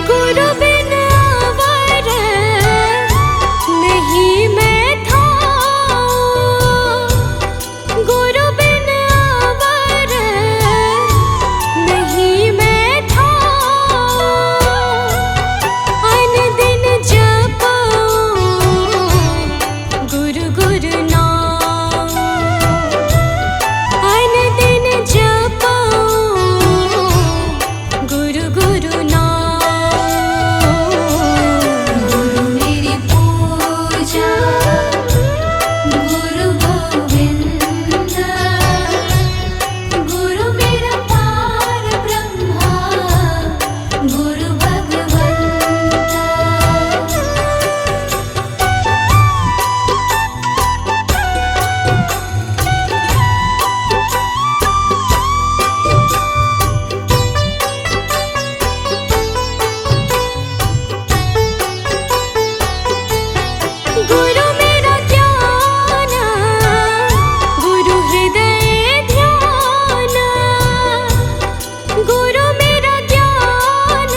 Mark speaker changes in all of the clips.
Speaker 1: गुरु बिन अवर नहीं मैं थाऊं, गुरु बिन अवर नहीं मैं थाऊं। अन दिन जपऊं गुरु गुरु नाम, अन दिन जपऊं गुरु गुरु नाम। गुरु मेरी पूजा गुरु गोविंद, गुरु मेरा पार ब्रह्मा गुरु भगवंता। गुरु मेरा ज्ञान गुरु हृदय ध्यान, गुरु मेरा ज्ञान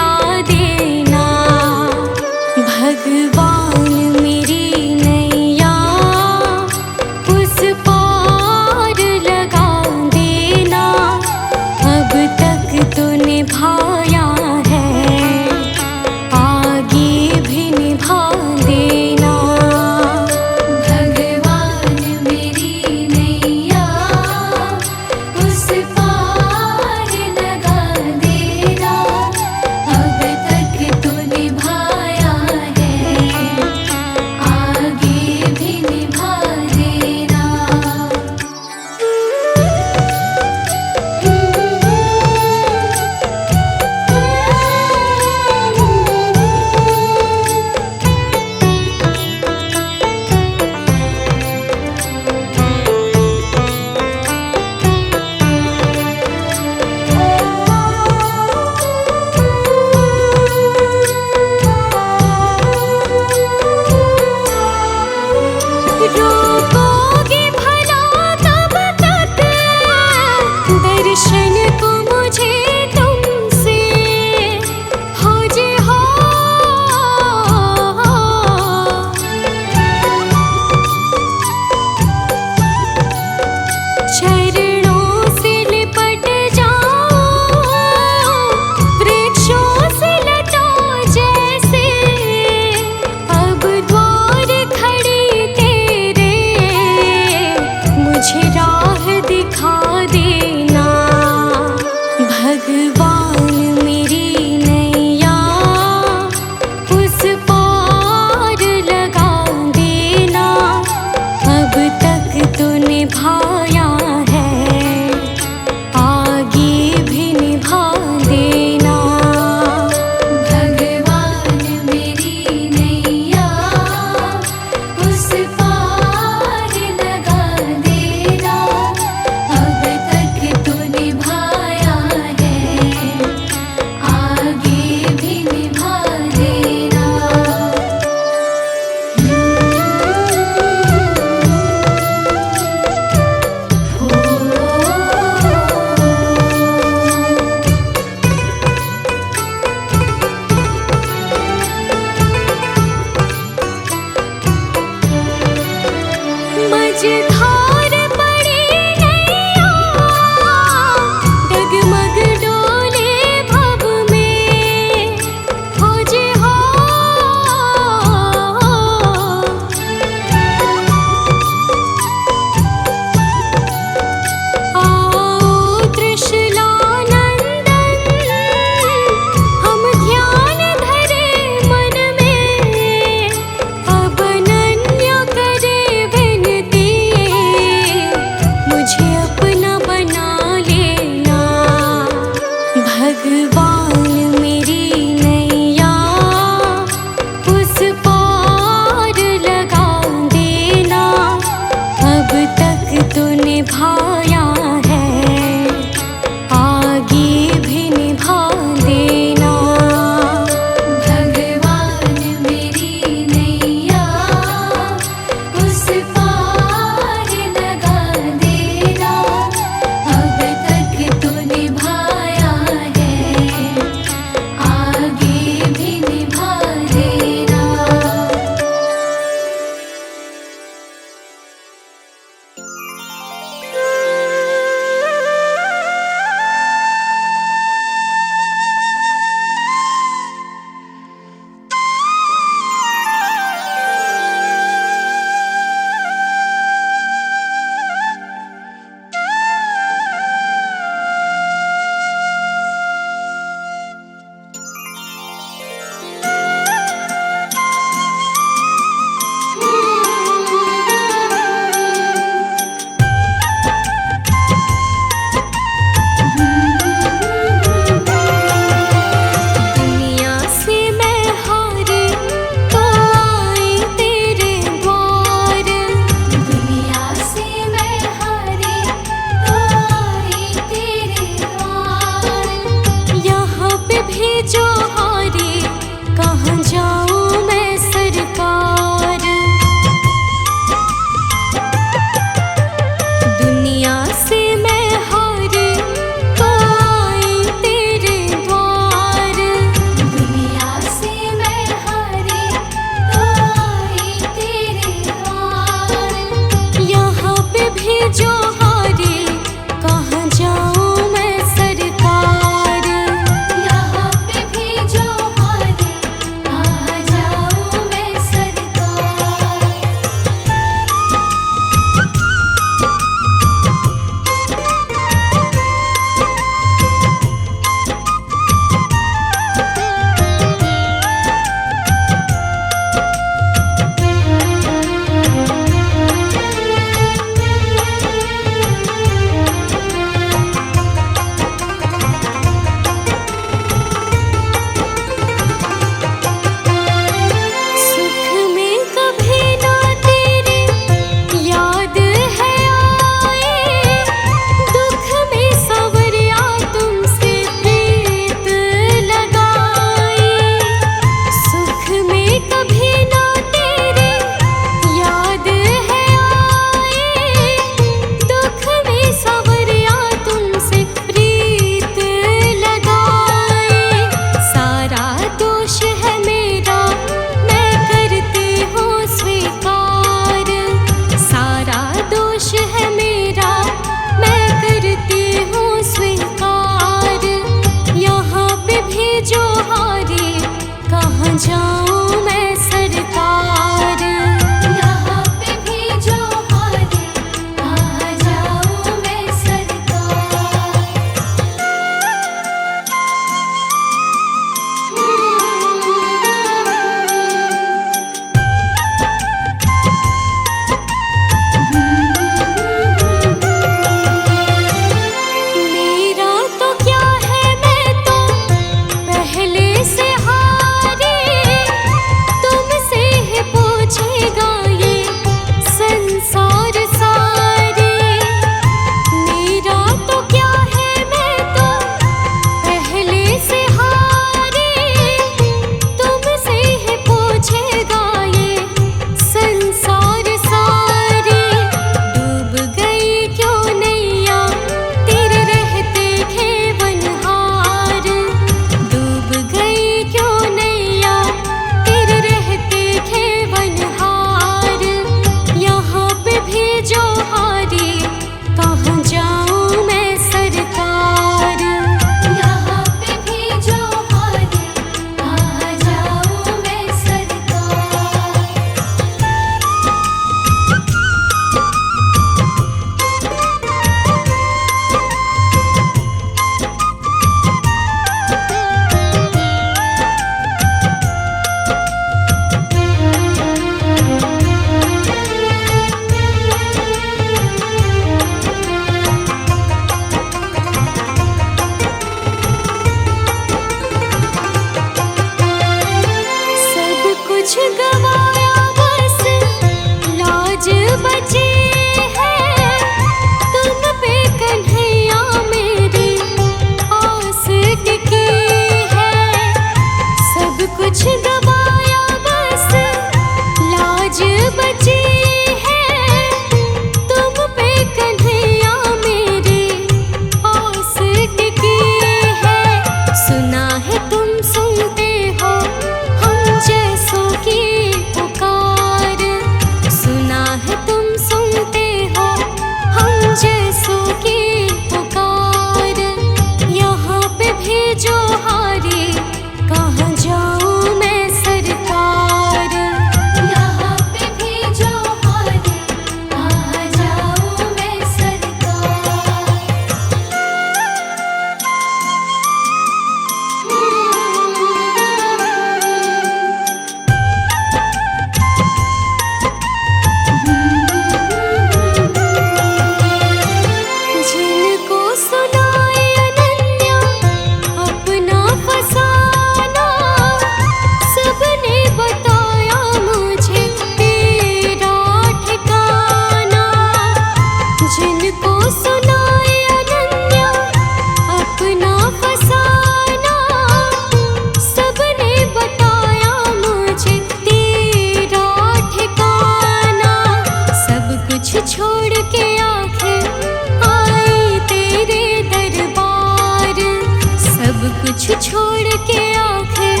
Speaker 1: कुछ छोड़ के आखिर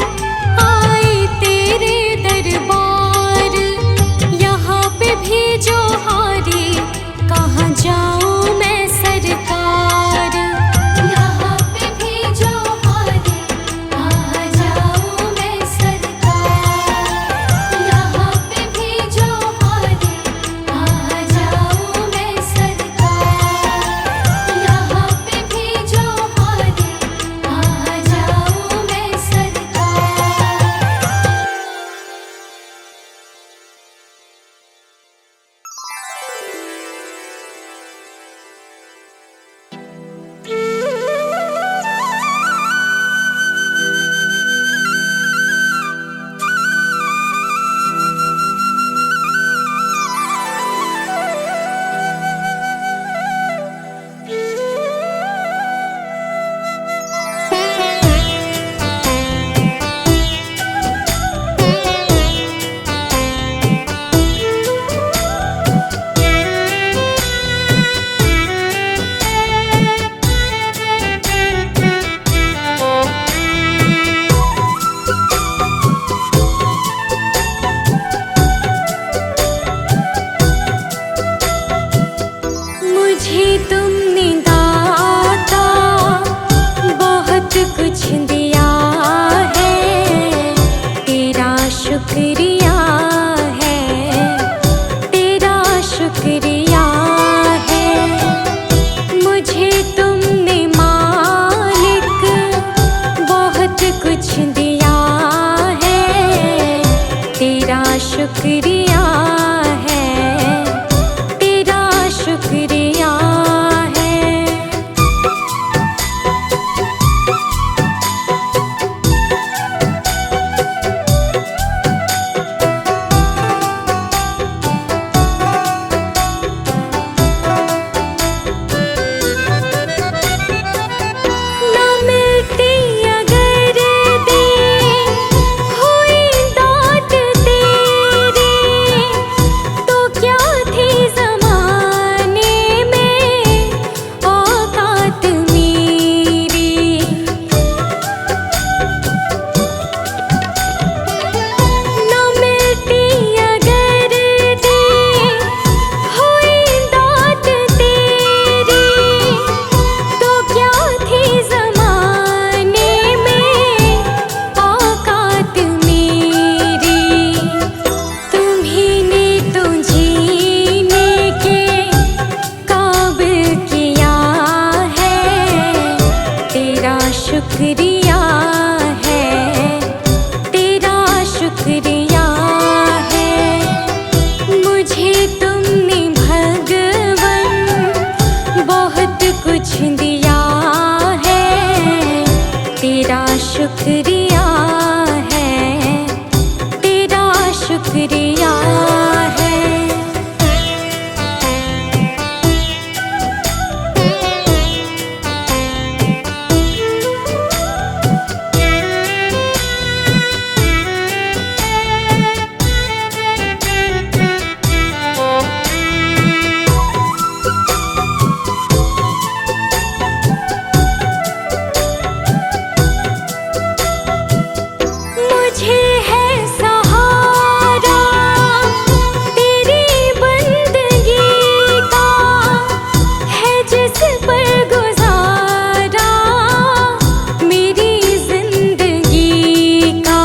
Speaker 1: आई तेरे दरबार। यहाँ पे भी जो हारी, कहाँ जाऊँ मैं सरकार। यहाँ पे भी जो हारी, कहाँ जाऊँ मैं सरकार। यहाँ पे भी जो हारी, कहाँ जाऊँ मैं सरकार। यहाँ पे भी जो हारी, कहाँ जाऊँ मैं सरकार। मुझे तुमने दाता बहुत कुछ दिया है, तेरा शुक्रिया है, तेरा शुक्रिया है। मुझे तुमने मालिक बहुत कुछ दिया है, तेरा शुक्रिया है, तेरा शुक्रिया है। ना मिलती अगर दी हुई दात तेरी, तो क्या थी ज़माने में औकात मेरी। ना मिलती अगर दी हुई दात तेरी, तो क्या थी ज़माने में औकात मेरी। तुम्हीं ने तो जीने के काबिल किया है, तेरा शुक्रिया है, तेरा शुक्रिया है। मुझे तुमने भगवन बहुत कुछ दिया है, तेरा शुक्रिया है, तेरा शुक्रिया है। मुझे है सहारा तेरी बंदगी का, है जिस पर गुजारा मेरी जिंदगी का।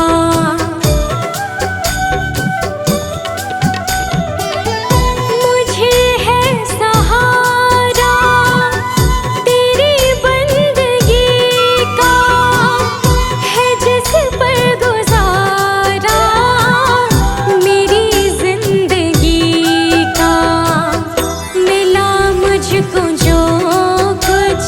Speaker 1: मुझे है सहारा तेरी बंदगी का, है जिस पर गुजारा मेरी जिंदगी का। मिला मुझको जो कुछ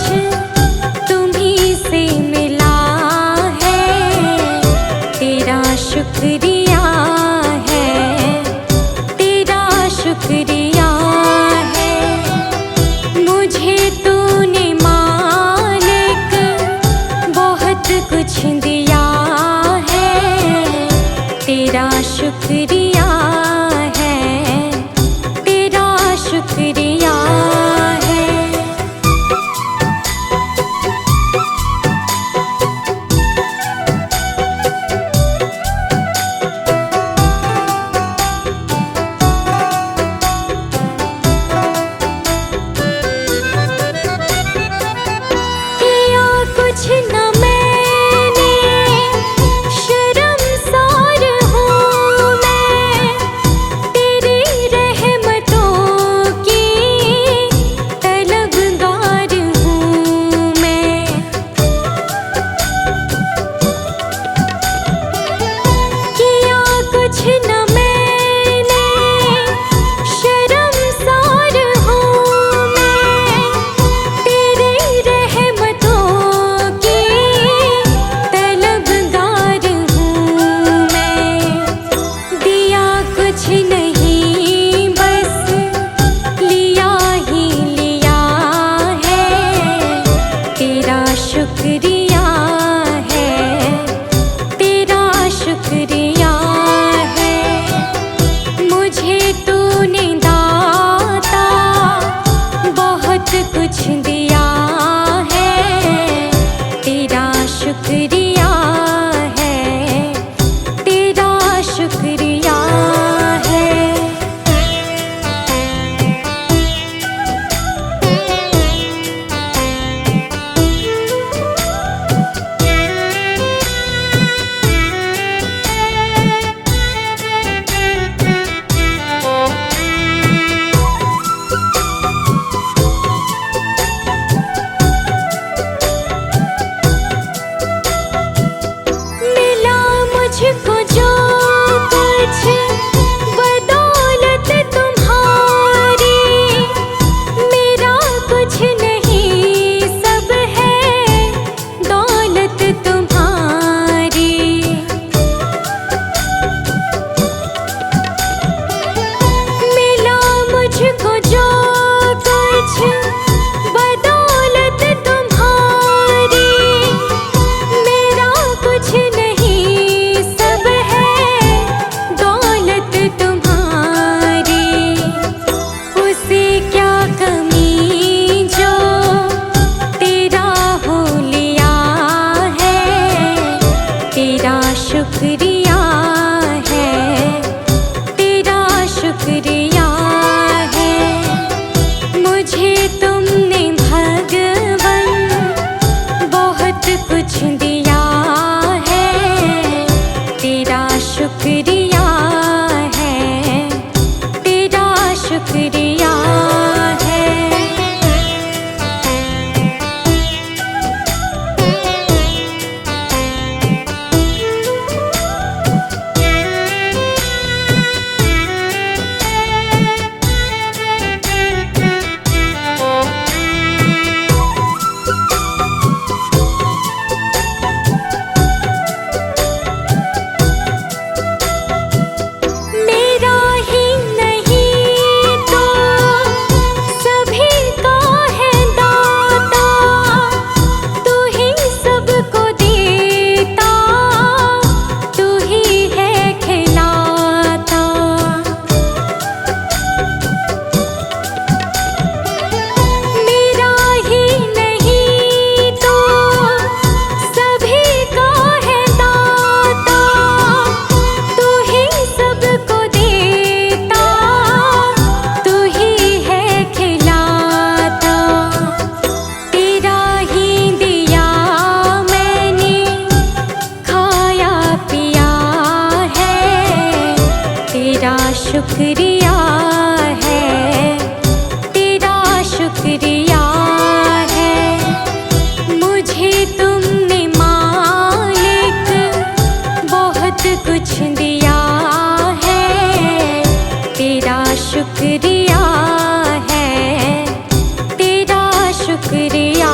Speaker 1: रिया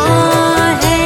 Speaker 1: है।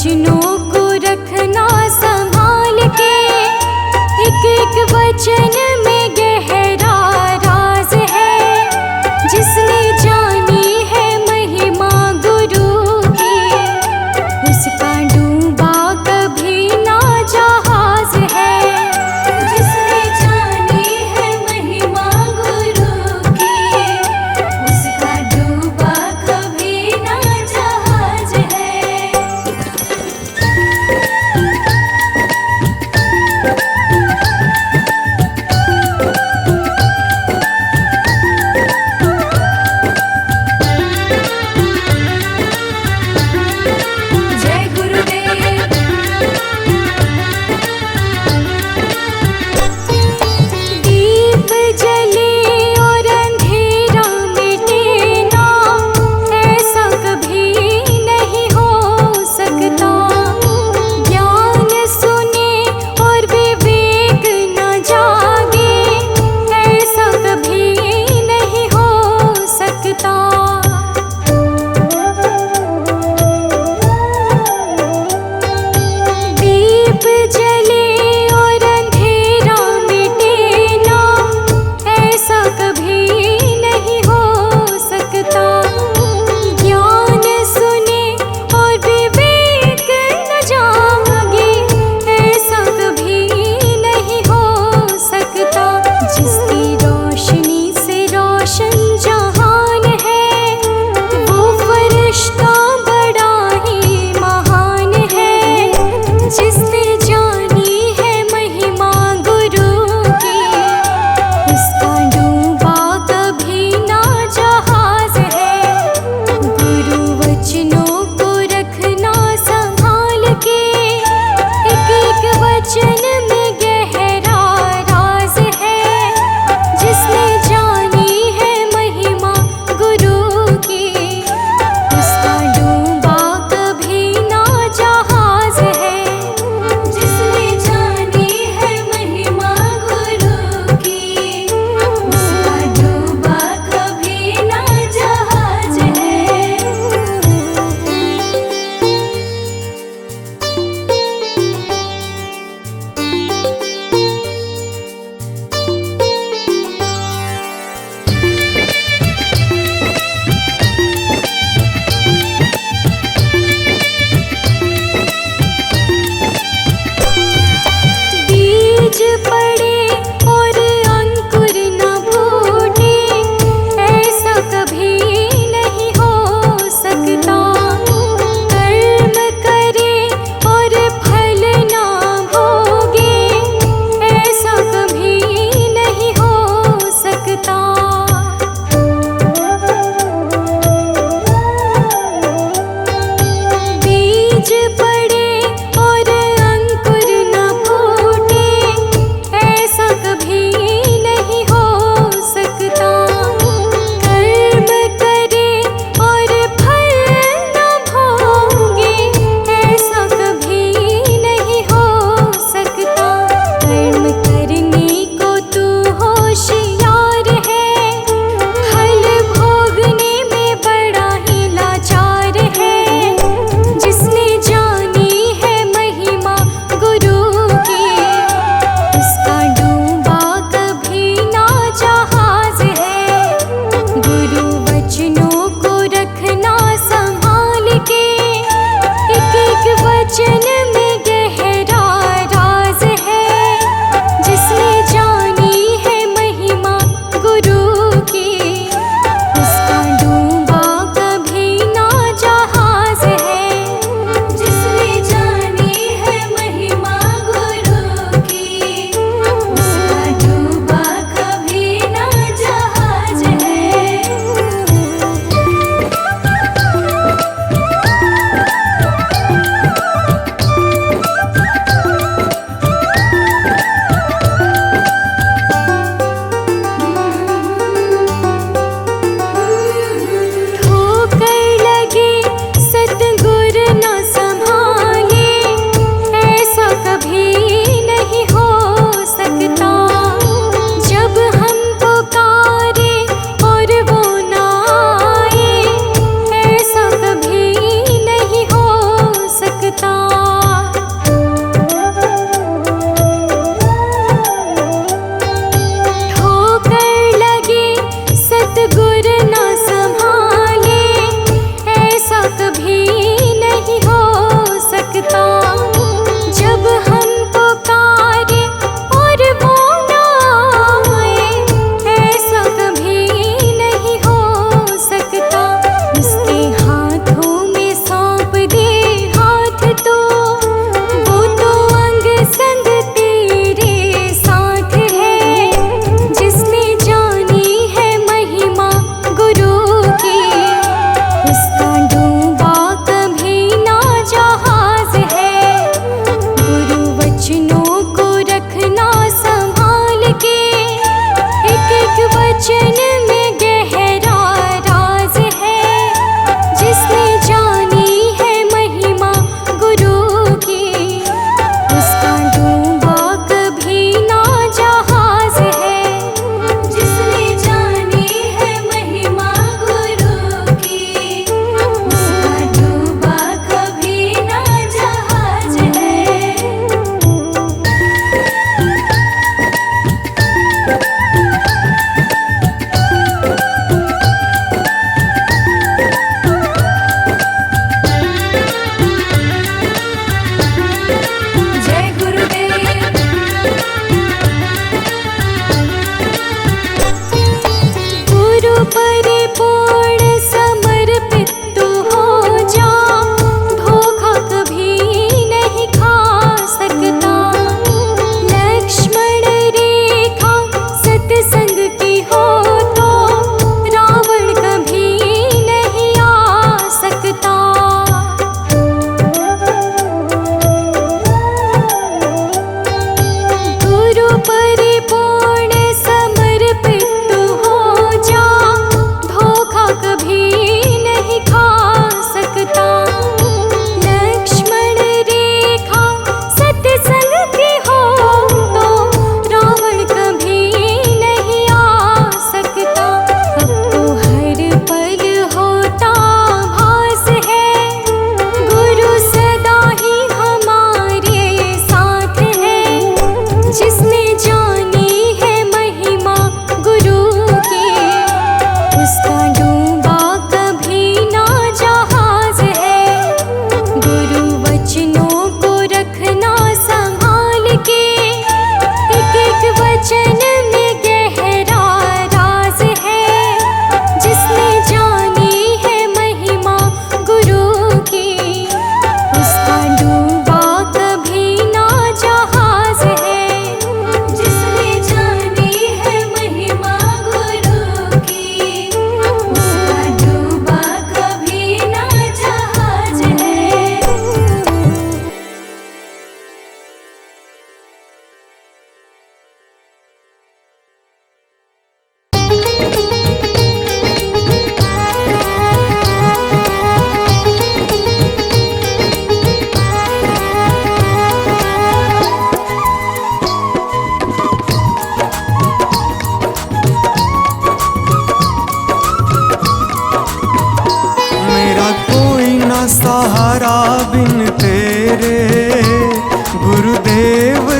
Speaker 1: वचनों को रखना संभाल के, एक एक वचन में गहरा राज है। जिसने जानी है महिमा गुरु की, उसका डूबा कभी ना जहाज है। जिसने जानी है महिमा गुरु की, उसका डूबा कभी ना जहाज है।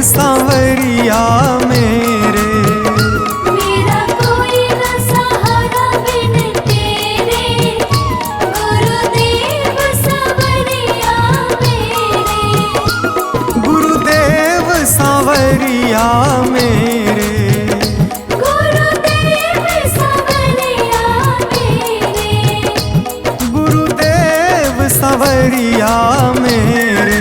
Speaker 2: सांवरिया मेरे।
Speaker 1: मेरा कोई न सहारा बिन तेरे, गुरुदेव सांवरिया मेरे।
Speaker 2: गुरुदेव सांवरिया मेरे।
Speaker 1: गुरुदेव सांवरिया मेरे।
Speaker 2: गुरुदेव सांवरिया मेरे।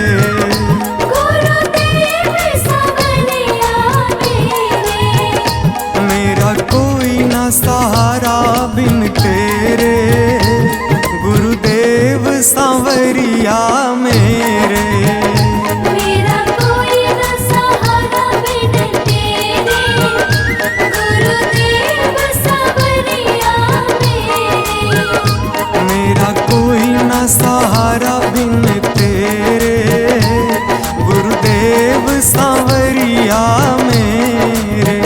Speaker 1: गुरुदेव सांवरिया मेरे।
Speaker 2: मेरा कोई ना सहारा बिन तेरे, गुरुदेव सांवरिया मेरे।
Speaker 1: मेरा कोई न सहारा बिन तेरे, गुरुदेव सांवरिया मेरे।
Speaker 2: मेरा कोई ना सहारा बिन तेरे, गुरुदेव सांवरिया मेरे।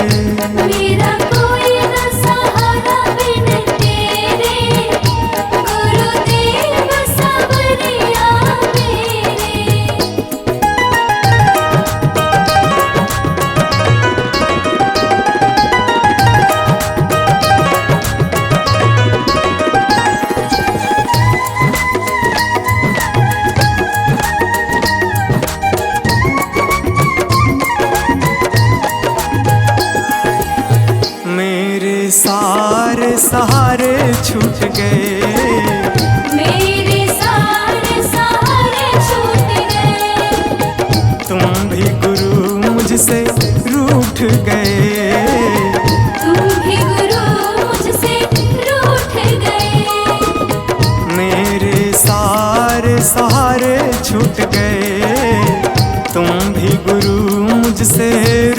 Speaker 1: मेरा कोई न सहारा बिन तेरे, गुरुदेव सांवरिया मेरे।
Speaker 2: मेरे सारे सहारे छूट गए,
Speaker 1: मेरे सारे सहारे छूट गए।
Speaker 2: तुम भी गुरु मुझसे रूठ गए।
Speaker 1: तुम भी गुरु मुझसे रूठ गए।
Speaker 2: मेरे सारे सहारे छूट गए, तुम भी गुरु मुझसे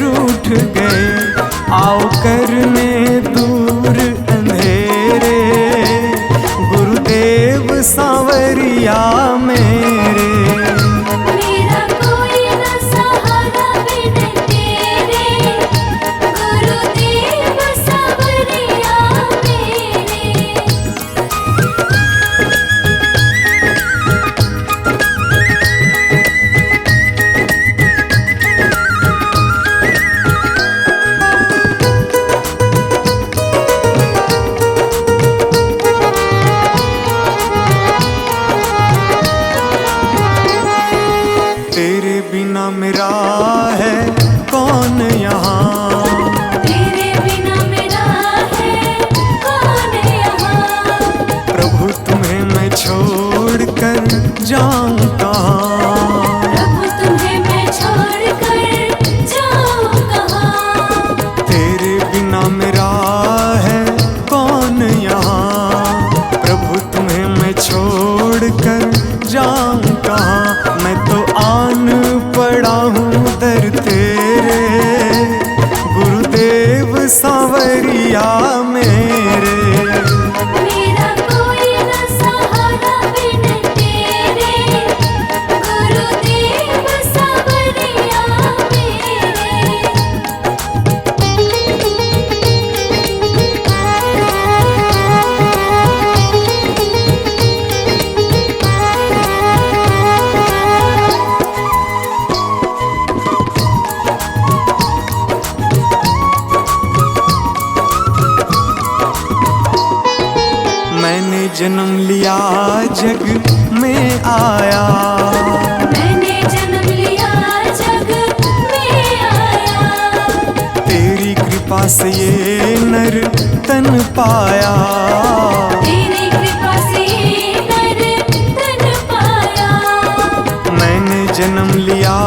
Speaker 2: रूठ गए। आओ करने दूर अंधेरे, गुरुदेव सांवरिया मेरे।
Speaker 1: मेरा कोई न सहारा बिन तेरे, गुरुदेव सांवरिया मेरे।
Speaker 2: तेरे बिना मेरा है कौन यहाँ,
Speaker 1: तेरे बिना मेरा है कौन यहाँ।
Speaker 2: प्रभु तुम्हें मैं छोड़ कर जाऊं कहाँ।
Speaker 1: प्रभु तुम्हें मैं छोड़ कर जाऊं कहाँ।
Speaker 2: तेरे बिना मेरा है कौन यहाँ, प्रभु तुम्हें मैं छोड़ कर जाऊं कहाँ। मैं तो आन पड़ा हूँ दर तेरे, गुरुदेव सांवरिया मेरे।
Speaker 1: मेरा कोई न सहारा बिन तेरे, गुरुदेव सांवरिया मेरे।
Speaker 2: मैंने जन्म लिया जग में आया,
Speaker 1: मैंने जन्म लिया जग में आया।
Speaker 2: तेरी कृपा से ये नर तन पाया।
Speaker 1: तेरी कृपा से नर तन पाया।
Speaker 2: मैंने जन्म लिया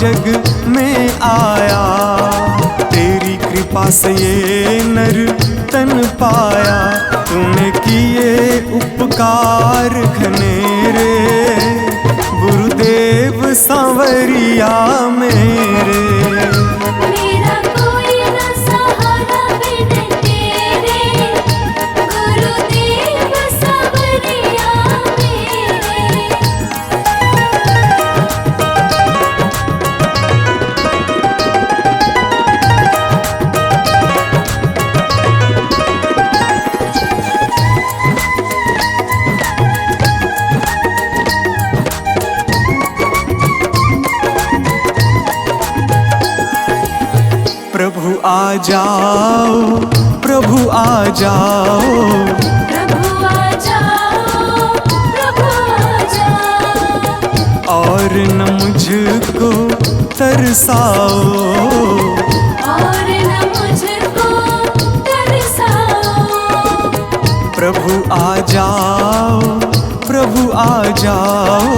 Speaker 2: जग में आया, तेरी कृपा से ये नर तन पाया। तूने किए उपकार घनेरे, गुरुदेव सांवरिया मेरे।
Speaker 1: मेरा कोई न सहारा बिन तेरे, गुरुदेव सांवरिया मेरे।
Speaker 2: आ जाओ, प्रभु आ जाओ,
Speaker 1: प्रभु आ जाओ, प्रभु आ जाओ।
Speaker 2: और न मुझको तरसाओ,
Speaker 1: और न मुझको तरसाओ।
Speaker 2: प्रभु आ जाओ, प्रभु आ जाओ,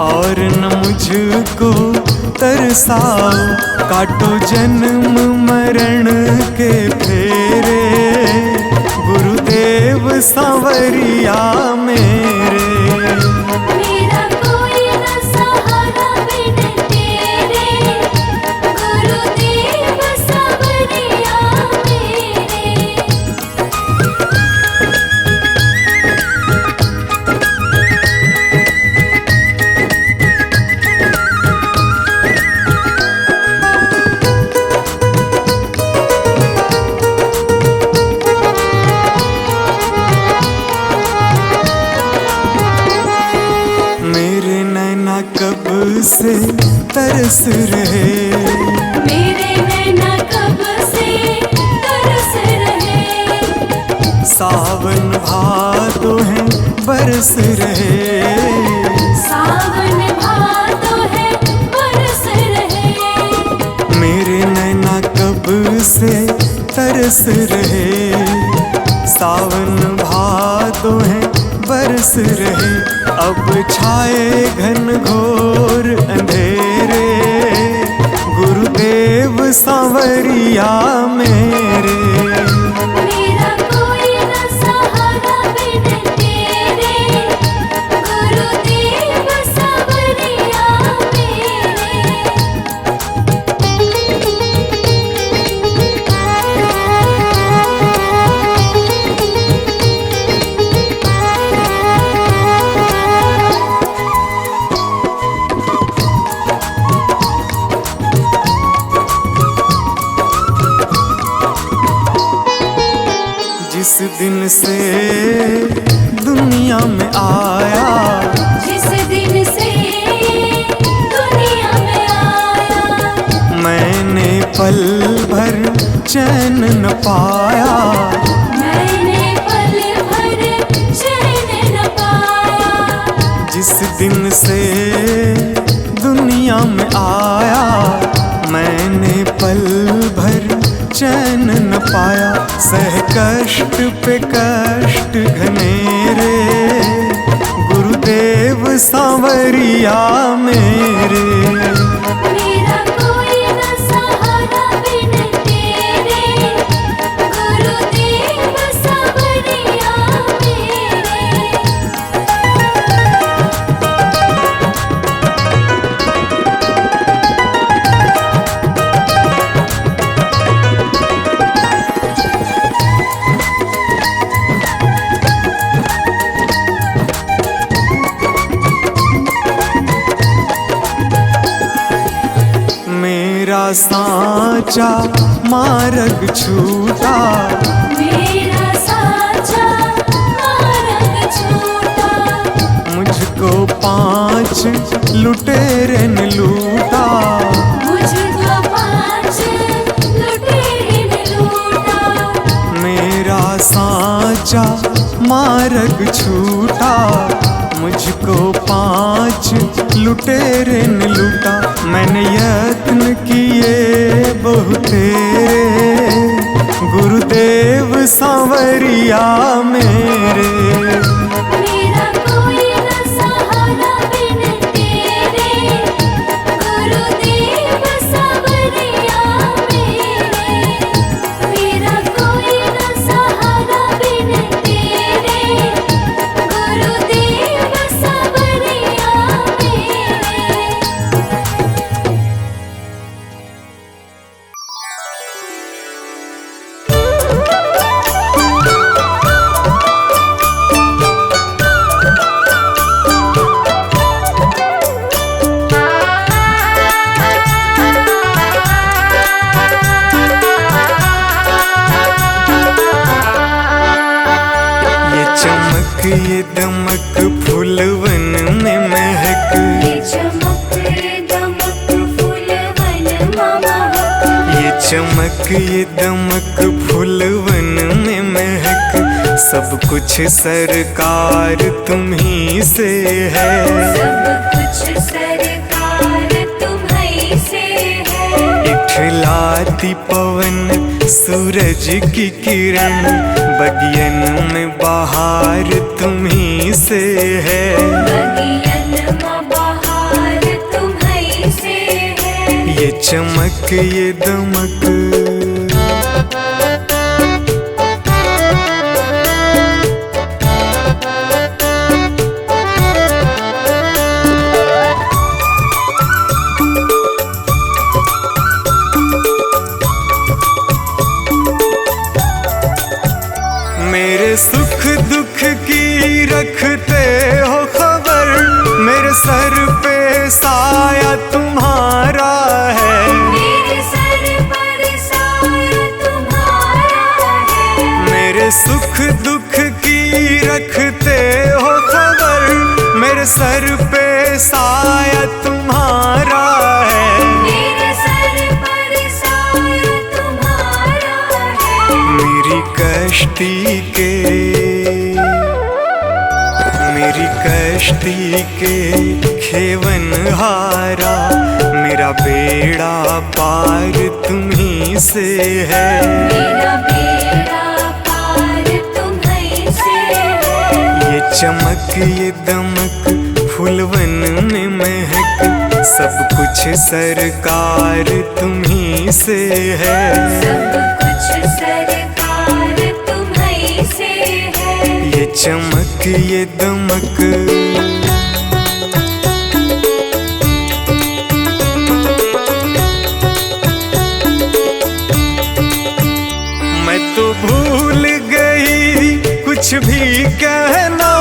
Speaker 2: और न मुझको तरसाओ। काटो जन्म मरण के फेरे, गुरुदेव सांवरिया मेरे।
Speaker 1: मेरा कोई न सहारा बिन तेरे, गुरुदेव सांवरिया मेरे।
Speaker 2: मेरे नैना कब से तरस रहे,
Speaker 1: मेरे नैना कब से तरस रहे।
Speaker 2: सावन भादो है बरस रहे,
Speaker 1: सावन भादो है बरस रहे।
Speaker 2: मेरे नैना कब से तरस रहे, सावन भादो है बरस रहे। अब छाए घन घोर अंधेरे, गुरुदेव सांवरिया मेरे।
Speaker 1: मेरा कोई न सहारा बिन तेरे, गुरुदेव सांवरिया
Speaker 2: जिस दिन से दुनिया में आया,
Speaker 1: जिस दिन से दुनिया में आया।
Speaker 2: मैंने पल भर चैन न पाया,
Speaker 1: मैंने पल भर चैन न पाया।
Speaker 2: जिस दिन से दुनिया में आया, मैंने पल भर चैन न पाया। सह कष्ट पे कष्ट घनेरे, गुरुदेव सांवरिया मेरे।
Speaker 1: मेरा कोई न सहारा बिन तेरे, गुरुदेव सांवरिया मेरे।
Speaker 2: मेरा सांचा मार्ग छूटा,
Speaker 1: मेरा साचा मार्ग छूटा।
Speaker 2: मुझको 5 लुटेरे ने लूटा,
Speaker 1: मुझको 5 लुटेरे ने लूटा।
Speaker 2: मेरा सांचा मार्ग छूटा, मुझको 5 लुटेरे ने लूटा। मैंने यत्न किए बहुतेरे, गुरुदेव सांवरिया मेरे।
Speaker 1: मेरा कोई न सहारा बिन तेरे, गुरुदेव सांवरिया मेरे। मेरा कोई न सहारा बिन तेरे, गुरुदेव सांवरिया मेरे।
Speaker 2: चमक ये दमक फूलवन में महक, सब कुछ सरकार तुम्ही से है।
Speaker 1: सब कुछ सरकार तुम्हीं से है।
Speaker 2: इठलाती पवन सूरज की किरण, बगियन में बहार तुम्ही से है।
Speaker 1: बगियन में बहार तुम्हीं से है।
Speaker 2: ये चमक ये दमक मेरे सुख दुख की रखते हो खबर, मेरे सर पे साया तुम्हारा है।
Speaker 1: मेरे सर पर साया तुम्हारा है।
Speaker 2: मेरे सुख दुख की रखते हो खबर, मेरे सर पे साया तुम्हारा है।
Speaker 1: मेरे सर पर साया तुम्हारा है।
Speaker 2: मेरी कश्ती के खेवन हारा, मेरा बेड़ा पार तुम्ही से है।
Speaker 1: मेरा बेड़ा पार तुम्हीं से है।
Speaker 2: ये चमक ये दमक फूलवन में महक, सब कुछ सरकार तुम्ही से है।
Speaker 1: सब कुछ सरकार तुम्हीं से है।
Speaker 2: ये चमक ये दमक मैं तो भूल गई कुछ भी कहना,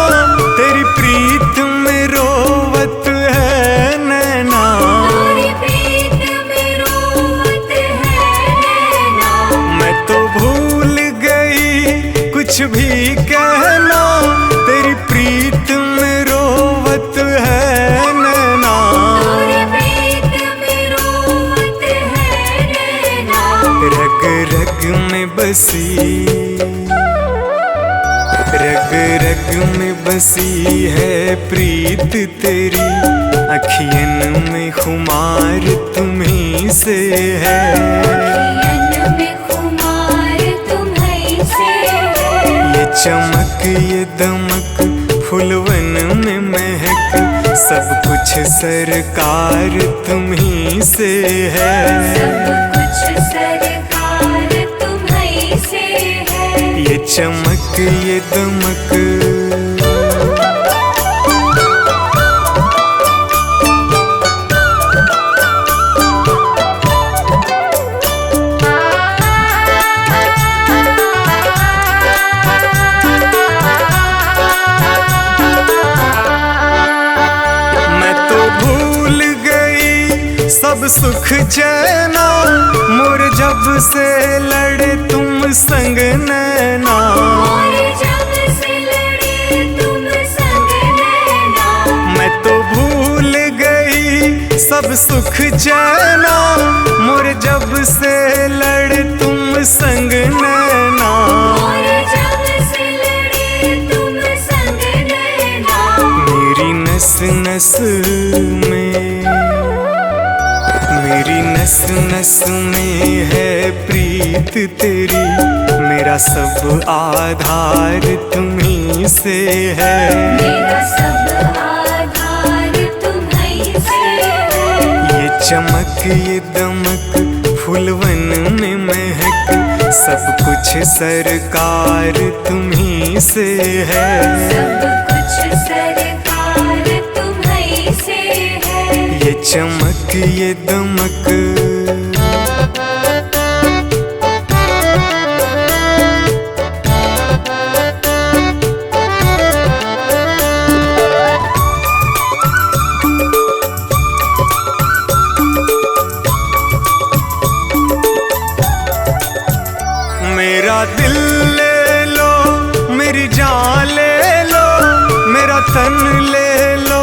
Speaker 2: तेरी प्रीत में रोवत है नैना।
Speaker 1: तेरी प्रीत में रोवत है नैना।
Speaker 2: मैं तो भूल गई कुछ भी कहना, तेरी प्रीत में रोवत है नैना।
Speaker 1: तेरी प्रीत में रोवत है नैना।
Speaker 2: रग रग में बसी, रग रग में बसी है प्रीत तेरी, अखियन में खुमार तुम्ही से है।
Speaker 1: अखियन में खुमार तुम्हीं से है।
Speaker 2: ये चमक ये दमक फूलवन में महक, सब कुछ सरकार तुम्ही से है।
Speaker 1: सब कुछ सरकार तुम्हीं से है।
Speaker 2: ये चमक ये दमक मैं तो भूल गई सब सुख चैना, मोर जब से लड़े तुम संग नैना।
Speaker 1: और जब से लड़े तुम संग नैना।
Speaker 2: मैं तो भूल गई सब सुख चैना, मोर जब से लड़े तुम संग नैना।
Speaker 1: और जब से लड़े तुम संग नैना।
Speaker 2: मेरी नस नस में है प्रीत तेरी, मेरा सब आधार तुम्ही से है।
Speaker 1: मेरा सब आधार तुम्हीं से है।
Speaker 2: ये चमक ये दमक फूलवन में महक, सब कुछ सरकार तुम्ही से है।
Speaker 1: सब कुछ सरकार तुम्हीं से है।
Speaker 2: ये चमक ये दमक मेरा दिल ले लो, मेरी जान ले लो, मेरा तन ले लो,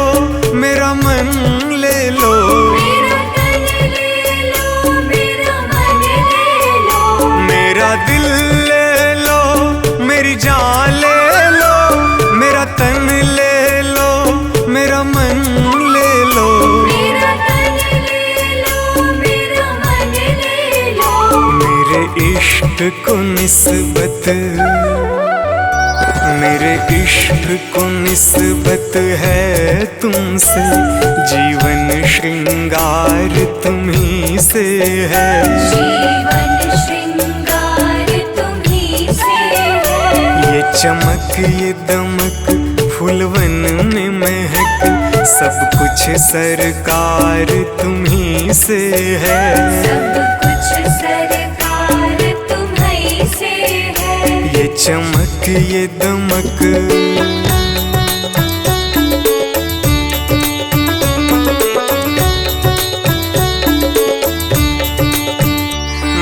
Speaker 2: मेरा मन ले लो।
Speaker 1: मेरा तन ले लो,
Speaker 2: इश्क को निस्बत, मेरे इश्क को निस्बत है तुमसे, जीवन श्रृंगार तुम्ही से है।
Speaker 1: जीवन श्रृंगार तुम्ही से है।
Speaker 2: ये चमक ये दमक फूलवन में महक, सब कुछ सरकार तुम्ही से है।
Speaker 1: सब कुछ सरकार तुम्ही से है।
Speaker 2: ये चमक ये दमक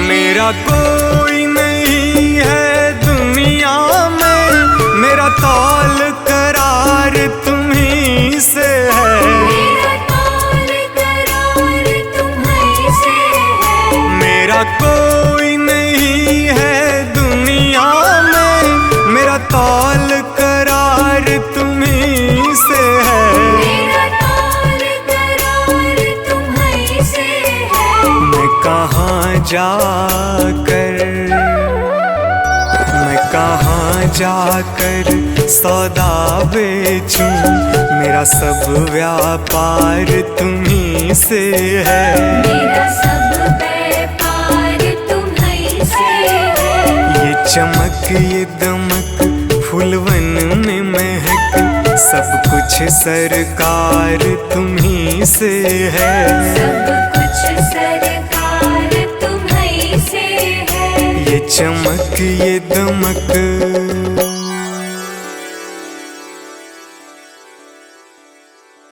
Speaker 2: मेरा कोई नहीं है दुनिया में, मेरा तौल करार तुम्ही से है।
Speaker 1: मेरा तौल करार तुम्ही से है।
Speaker 2: मेरा कोई नहीं है दुनिया में, मेरा तौल करार तुम्ही से है।
Speaker 1: मेरा तौल करार तुम्ही से है।
Speaker 2: मैं कहाँ जाकर सौदा बेचूं, मेरा सब व्यापार तुम्ही से है।
Speaker 1: मेरा सब व्यापार तुम्ही से है।
Speaker 2: ये चमक ये दमक फूलवन में महक, सब कुछ सरकार तुम्ही से है।
Speaker 1: सब कुछ सरकार तुम्ही से है।
Speaker 2: ये चमक ये दमक